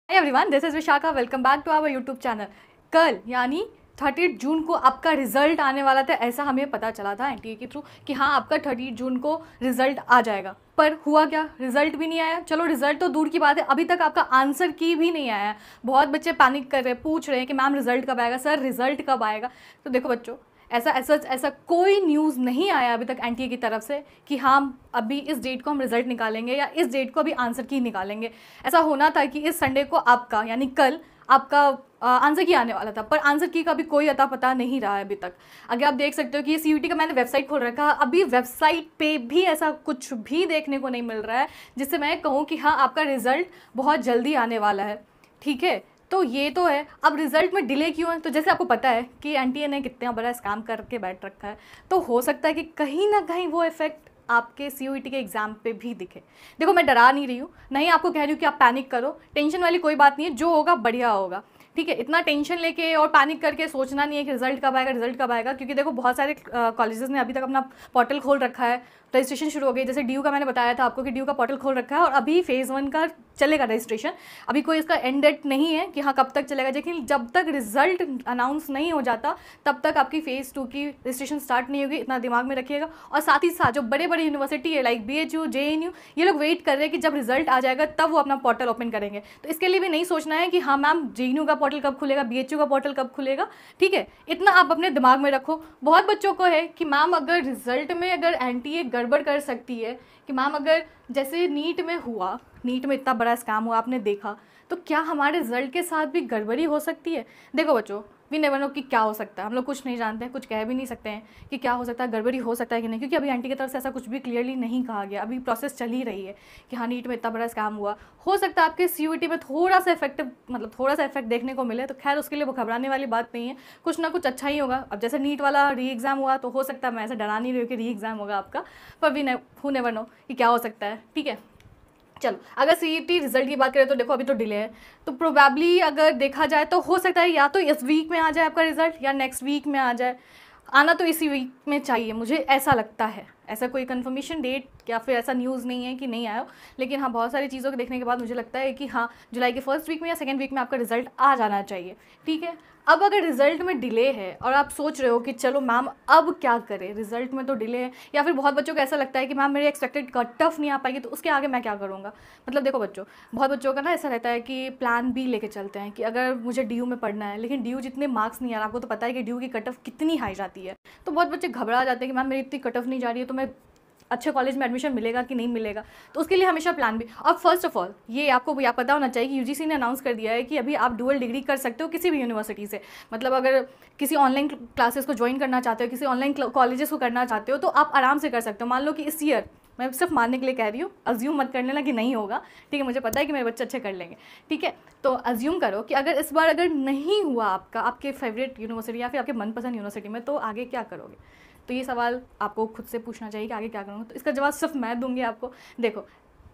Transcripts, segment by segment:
Hi everyone, this is Vishakha. Welcome back to our YouTube channel. कल यानी 30 जून को आपका रिजल्ट आने वाला था, ऐसा हमें पता चला था एनटीए के थ्रू कि हाँ आपका 30 जून को रिजल्ट आ जाएगा। पर हुआ क्या, रिजल्ट भी नहीं आया। चलो रिजल्ट तो दूर की बात है, अभी तक आपका आंसर की भी नहीं आया है। बहुत बच्चे पैनिक कर रहे हैं, पूछ रहे हैं कि मैम रिजल्ट कब आएगा, सर रिजल्ट कब आएगा। तो देखो बच्चों, ऐसा कोई न्यूज़ नहीं आया अभी तक एनटीए की तरफ से कि हाँ अभी इस डेट को हम रिजल्ट निकालेंगे या इस डेट को अभी आंसर की निकालेंगे। ऐसा होना था कि इस संडे को आपका यानी कल आपका आंसर की आने वाला था, पर आंसर की का भी कोई अता पता नहीं रहा है अभी तक। अगर आप देख सकते हो कि सीयूटी का मैंने वेबसाइट खोल रखा है, अभी वेबसाइट पे भी ऐसा कुछ भी देखने को नहीं मिल रहा है जिससे मैं कहूँ कि हाँ आपका रिजल्ट बहुत जल्दी आने वाला है। ठीक है, तो ये तो है। अब रिजल्ट में डिले क्यों है, तो जैसे आपको पता है कि एनटीए ने कितना बड़ा स्कैम करके बैठ रखा है, तो हो सकता है कि कहीं ना कहीं वो इफेक्ट आपके सीयूईटी के एग्जाम पे भी दिखे। देखो मैं डरा नहीं रही हूँ, नहीं आपको कह रही हूँ कि आप पैनिक करो, टेंशन वाली कोई बात नहीं है, जो होगा बढ़िया होगा। ठीक है, इतना टेंशन लेके और पैनिक करके सोचना नहीं है कि रिजल्ट कब आएगा, रिजल्ट कब आएगा, क्योंकि देखो बहुत सारे कॉलेजेस ने अभी तक अपना पोर्टल खोल रखा है, रजिस्ट्रेशन शुरू हो गई। जैसे डीयू का मैंने बताया था आपको कि डीयू का पोर्टल खोल रखा है और अभी फेज़ 1 का चलेगा रजिस्ट्रेशन। अभी कोई इसका एंड डेट नहीं है कि हाँ कब तक चलेगा, लेकिन जब तक रिजल्ट अनाउंस नहीं हो जाता तब तक आपकी फेज़ 2 की रजिस्ट्रेशन स्टार्ट नहीं होगी, इतना दिमाग में रखिएगा। और साथ ही साथ जो बड़े बड़े यूनिवर्सिटी है लाइक BHU, JNU, ये लोग वेट कर रहे हैं कि जब रिजल्ट आ जाएगा तब वो अपना पोर्टल ओपन करेंगे। तो इसके लिए भी नहीं सोचना है कि हाँ मैम JNU का पोर्टल कब खुलेगा, BHU का पोर्टल कब खुलेगा। ठीक है, इतना आप अपने दिमाग में रखो। बहुत बच्चों को है कि मैम अगर रिजल्ट में अगर एनटीए गड़बड़ कर सकती है, कि मैम अगर जैसे नीट में हुआ, नीट में इतना बड़ा स्कैम हुआ आपने देखा, तो क्या हमारे रिजल्ट के साथ भी गड़बड़ी हो सकती है। देखो बच्चों, वी नेवर नो कि क्या हो सकता है, हम लोग कुछ नहीं जानते हैं, कुछ कह भी नहीं सकते हैं कि क्या हो सकता है, गड़बड़ी हो सकता है कि नहीं, क्योंकि अभी एनटीए की तरफ से ऐसा कुछ भी क्लियरली नहीं कहा गया। अभी प्रोसेस चल ही रही है कि हाँ नीट में इतना बड़ा स्कैम हुआ, हो सकता है आपके सीयूईटी में थोड़ा सा इफेक्ट देखने को मिले, तो खैर उसके लिए वो घबराने वाली बात नहीं है, कुछ ना कुछ अच्छा ही होगा। अब जैसे नीट वाला री एग्ज़ाम हुआ तो हो सकता है, मैं ऐसा डरा नहीं रही हूँ कि री एग्ज़ाम होगा आपका, पर हू नेवर नो कि क्या हो सकता है। ठीक है, चलो अगर सीईटी रिजल्ट की बात करें तो देखो अभी तो डिले है, तो प्रोबेबली अगर देखा जाए तो हो सकता है या तो इस वीक में आ जाए आपका रिजल्ट या नेक्स्ट वीक में आ जाए। आना तो इसी वीक में चाहिए, मुझे ऐसा लगता है। ऐसा कोई कंफर्मेशन डेट या फिर ऐसा न्यूज़ नहीं है कि नहीं आया हो, लेकिन हाँ बहुत सारी चीज़ों को देखने के बाद मुझे लगता है कि हाँ जुलाई के फर्स्ट वीक में या सेकेंड वीक में आपका रिजल्ट आ जाना चाहिए। ठीक है, अब अगर रिजल्ट में डिले है और आप सोच रहे हो कि चलो मैम अब क्या करें, रिजल्ट में तो डिले है, या फिर बहुत बच्चों को ऐसा लगता है कि मैम मेरे एक्सपेक्टेड कट ऑफ नहीं आ पाएगी तो उसके आगे मैं क्या करूँगा। मतलब देखो बच्चों, बहुत बच्चों का ना ऐसा रहता है कि प्लान बी लेके चलते हैं कि अगर मुझे डीयू में पढ़ना है, लेकिन डीयू जितने मार्क्स नहीं आ रहा, आपको तो पता है कि डीयू की कट ऑफ कितनी हाई जाती है, तो बहुत बच्चे घबरा जाते हैं कि मैम मेरी इतनी कट ऑफ नहीं जा रही है तो मैं अच्छे कॉलेज में एडमिशन मिलेगा कि नहीं मिलेगा। तो उसके लिए हमेशा प्लान भी। और फर्स्ट ऑफ ऑल ये आपको भी पता होना चाहिए कि यूजीसी ने अनाउंस कर दिया है कि अभी आप डुअल डिग्री कर सकते हो किसी भी यूनिवर्सिटी से। मतलब अगर किसी ऑनलाइन क्लासेस को ज्वाइन करना चाहते हो, किसी ऑनलाइन कॉलेजेस को करना चाहते हो, तो आप आराम से कर सकते हो। मान लो कि इस ईयर, मैं सिर्फ मानने के लिए कह रही हूँ, अज्यूम मत कर लेना कि नहीं होगा। ठीक है, मुझे पता है कि मेरे बच्चे अच्छे कर लेंगे। ठीक है, तो अज्यूम करो कि अगर इस बार अगर नहीं हुआ आपका आपके फेवरेट यूनिवर्सिटी या फिर आपके मनपसंद यूनिवर्सिटी में, तो आगे क्या करोगे। तो ये सवाल आपको खुद से पूछना चाहिए कि आगे क्या करूँगा। तो इसका जवाब सिर्फ मैं दूंगी आपको। देखो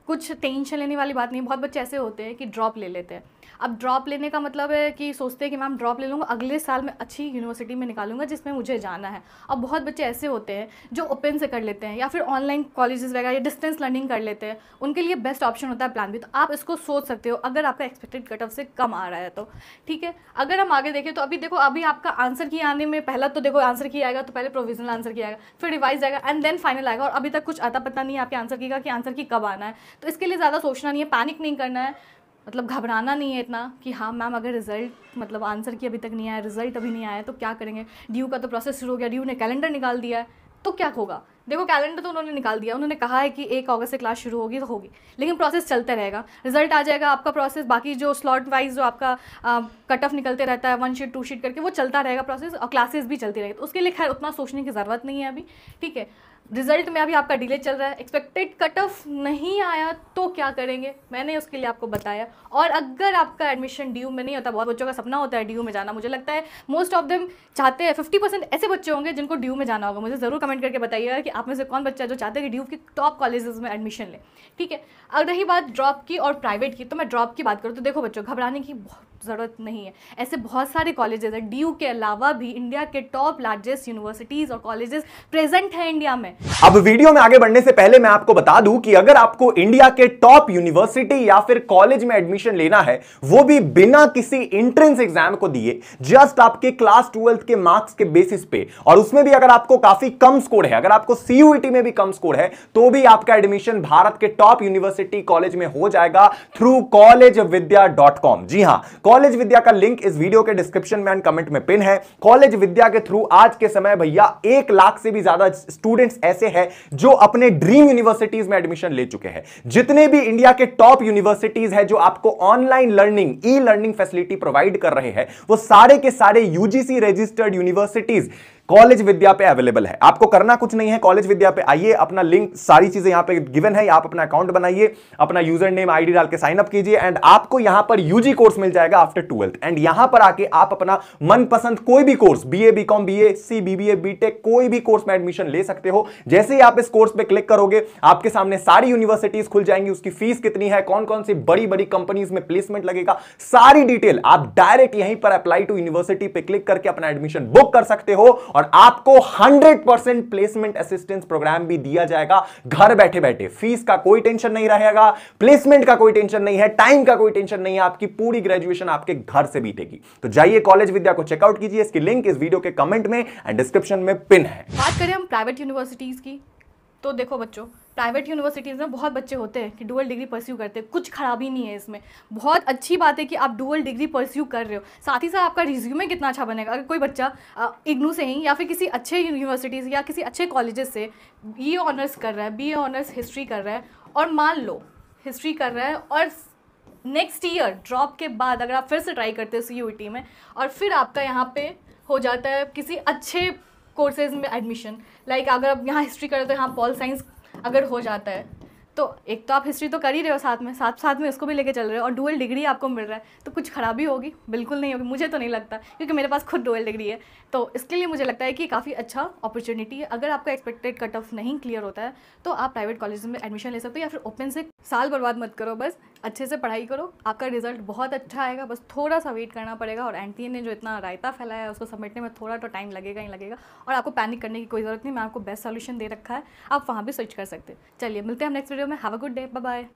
कुछ टेंशन लेने वाली बात नहीं। बहुत बच्चे ऐसे होते हैं कि ड्रॉप ले लेते हैं। अब ड्रॉप लेने का मतलब है कि सोचते हैं कि मैम ड्रॉप ले लूँगा, अगले साल मैं अच्छी यूनिवर्सिटी में निकालूंगा जिसमें मुझे जाना है। अब बहुत बच्चे ऐसे होते हैं जो ओपन से कर लेते हैं या फिर ऑनलाइन कॉलेजेस वगैरह या डिस्टेंस लर्निंग कर लेते हैं, उनके लिए बेस्ट ऑप्शन होता है प्लान बी। तो आप इसको सोच सकते हो अगर आपका एक्सपेक्टेड कट ऑफ से कम आ रहा है तो। ठीक है, अगर हम आगे देखें तो अभी देखो, अभी आपका आंसर की आने में पहला तो देखो आंसर की आएगा, तो पहले प्रोविजनल आंसर की आएगा, फिर रिवाइज आएगा एंड देन फाइनल आएगा, और अभी तक कुछ आता पता नहीं है आपके आंसर की का कि आंसर की कब आना है। तो इसके लिए ज़्यादा सोचना नहीं है, पैनिक नहीं करना है, मतलब घबराना नहीं है इतना कि हाँ मैम अगर रिजल्ट मतलब आंसर की अभी तक नहीं आया, रिजल्ट अभी नहीं आया तो क्या करेंगे। ड्यू का तो प्रोसेस शुरू हो गया, ड्यू ने कैलेंडर निकाल दिया है, तो क्या होगा। देखो कैलेंडर तो उन्होंने निकाल दिया, उन्होंने कहा है कि 1 अगस्त से क्लास शुरू होगी तो होगी, लेकिन प्रोसेस चलता रहेगा। रिजल्ट आ जाएगा, आपका प्रोसेस बाकी जो स्लॉट वाइज जो आपका कट ऑफ निकलते रहता है 1 शीट 2 शीट करके, वो चलता रहेगा प्रोसेस, और क्लासेस भी चलती रहेगी। तो उसके लिए खैर उतना सोचने की ज़रूरत नहीं है अभी। ठीक है, रिजल्ट में अभी आपका डिले चल रहा है, एक्सपेक्टेड कट ऑफ नहीं आया तो क्या करेंगे, मैंने उसके लिए आपको बताया। और अगर आपका एडमिशन डीयू में नहीं होता, बहुत बच्चों का सपना होता है डीयू में जाना, मुझे लगता है मोस्ट ऑफ देम चाहते हैं, 50% ऐसे बच्चे होंगे जिनको डीयू में जाना होगा। मुझे ज़रूर कमेंट करके बताइएगा कि आप में से कौन बच्चा जो चाहते हैं कि डीयू की टॉप कॉलेजेस में एडमिशन ले। ठीक है, अगर रही बात ड्रॉप की और प्राइवेट की, तो मैं ड्रॉप की बात करूँ तो देखो बच्चों, घबराने की ज़रूरत नहीं है। ऐसे बहुत सारे कॉलेजेस हैं, डीयू के अलावा भी इंडिया के टॉप लार्जेस्ट यूनिवर्सिटीज़ और कॉलेजेस प्रेजेंट हैं इंडिया में। है। अब वीडियो में आगे बढ़ने से पहले मैं आपको बता दूं कि अगर आपको इंडिया के टॉप यूनिवर्सिटी या फिर कॉलेज में एडमिशन लेना है, वो भी बिना किसी एंट्रेंस एग्जाम को दिए, जस्ट आपके क्लास 12 के मार्क्स के बेसिस पे, और उसमें भी अगर आपको काफी कम स्कोर है, अगर आपको सीयूईटी में भी कम स्कोर है, तो भी आपका एडमिशन भारत के टॉप यूनिवर्सिटी कॉलेज में हो जाएगा थ्रू collegevidya.com। जी हां, कॉलेज विद्या का लिंक इस वीडियो के डिस्क्रिप्शन में एंड कमेंट में पिन है। कॉलेज विद्या के थ्रू आज के समय भैया 1 लाख से भी ज्यादा स्टूडेंट्स ऐसे हैं जो अपने ड्रीम यूनिवर्सिटीज में एडमिशन ले चुके हैं। जितने भी इंडिया के टॉप यूनिवर्सिटीज हैं जो आपको online learning, e learning facility provide कर रहे हैं, वो सारे के सारे यूजीसी रजिस्टर्ड यूनिवर्सिटीज कॉलेज विद्या पे अवेलेबल है। आपको करना कुछ नहीं है, कॉलेज विद्या पे आइए, अपना लिंक, सारी चीजें यहां पे गिवन है, आप अपना अकाउंट बनाइए, अपना यूजर नेम आईडी डाल के साइन अप कीजिए एंड आपको यहां पर यूजी कोर्स मिल जाएगा आफ्टर 12th। एंड यहां पर आके आप अपना मनपसंद कोई भी course, BA, BCom, BSc, BBA, BTech, कोई भी कोर्स में एडमिशन ले सकते हो। जैसे ही आप इस कोर्स पे क्लिक करोगे, आपके सामने सारी यूनिवर्सिटीज खुल जाएंगी, उसकी फीस कितनी है, कौन कौन सी बड़ी बड़ी कंपनीज में प्लेसमेंट लगेगा, सारी डिटेल आप डायरेक्ट यहीं पर अप्लाई टू यूनिवर्सिटी पे क्लिक करके अपना एडमिशन बुक कर सकते हो और आपको 100% प्लेसमेंट असिस्टेंस प्रोग्राम भी दिया जाएगा घर बैठे बैठे। फीस का कोई टेंशन नहीं रहेगा, प्लेसमेंट का कोई टेंशन नहीं है, टाइम का कोई टेंशन नहीं है, आपकी पूरी ग्रेजुएशन आपके घर से बीतेगी। तो जाइए कॉलेज विद्या को चेकआउट कीजिए, इसकी लिंक इस वीडियो के कमेंट में एंड डिस्क्रिप्शन में पिन है। बात करें हम प्राइवेट यूनिवर्सिटीज़ की, तो देखो बच्चों, प्राइवेट यूनिवर्सिटीज़ में बहुत बच्चे होते हैं कि डुअल डिग्री परस्यू करते हैं, कुछ खराबी नहीं है इसमें। बहुत अच्छी बात है कि आप डुअल डिग्री परस्यू कर रहे हो, साथ ही साथ आपका रिज्यूमे कितना अच्छा बनेगा। अगर कोई बच्चा इग्नू से ही या फिर किसी अच्छे यूनिवर्सिटीज़ या किसी अच्छे कॉलेजेस से बीए ऑनर्स कर रहा है, बीए ऑनर्स हिस्ट्री कर रहा है, और मान लो हिस्ट्री कर रहा है और नेक्स्ट ईयर ड्रॉप के बाद अगर आप फिर से ट्राई करते हो सीयूईटी में और फिर आपका यहाँ पे हो जाता है किसी अच्छे कोर्सेज में एडमिशन, लाइक अगर आप यहाँ हिस्ट्री करें तो यहाँ पॉल साइंस अगर हो जाता है, तो एक तो आप हिस्ट्री तो कर ही रहे हो, साथ में इसको भी लेके चल रहे हो और डुअल डिग्री आपको मिल रहा है, तो कुछ खराबी होगी? बिल्कुल नहीं होगी, मुझे तो नहीं लगता, क्योंकि मेरे पास खुद डुअल डिग्री है। तो इसके लिए मुझे लगता है कि काफ़ी अच्छा अपॉर्चुनिटी है। अगर आपका एक्सपेक्टेड कट ऑफ नहीं क्लियर होता है तो आप प्राइवेट कॉलेज में एडमिशन ले सकते हो, या फिर ओपन से साल बर्बाद मत करो, बस अच्छे से पढ़ाई करो, आपका रिजल्ट बहुत अच्छा आएगा। बस थोड़ा सा वेट करना पड़ेगा और एनटीए ने जो इतना रायता फैलाया है उसको समेटने में थोड़ा तो टाइम लगेगा ही लगेगा, और आपको पैनिक करने की कोई ज़रूरत नहीं। मैं आपको बेस्ट सोल्यूशन दे रखा है, आप वहाँ भी स्विच कर सकते हैं। चलिए मिलते हैं हम नेक्स्ट वीडियो में। Have a good day, bye bye.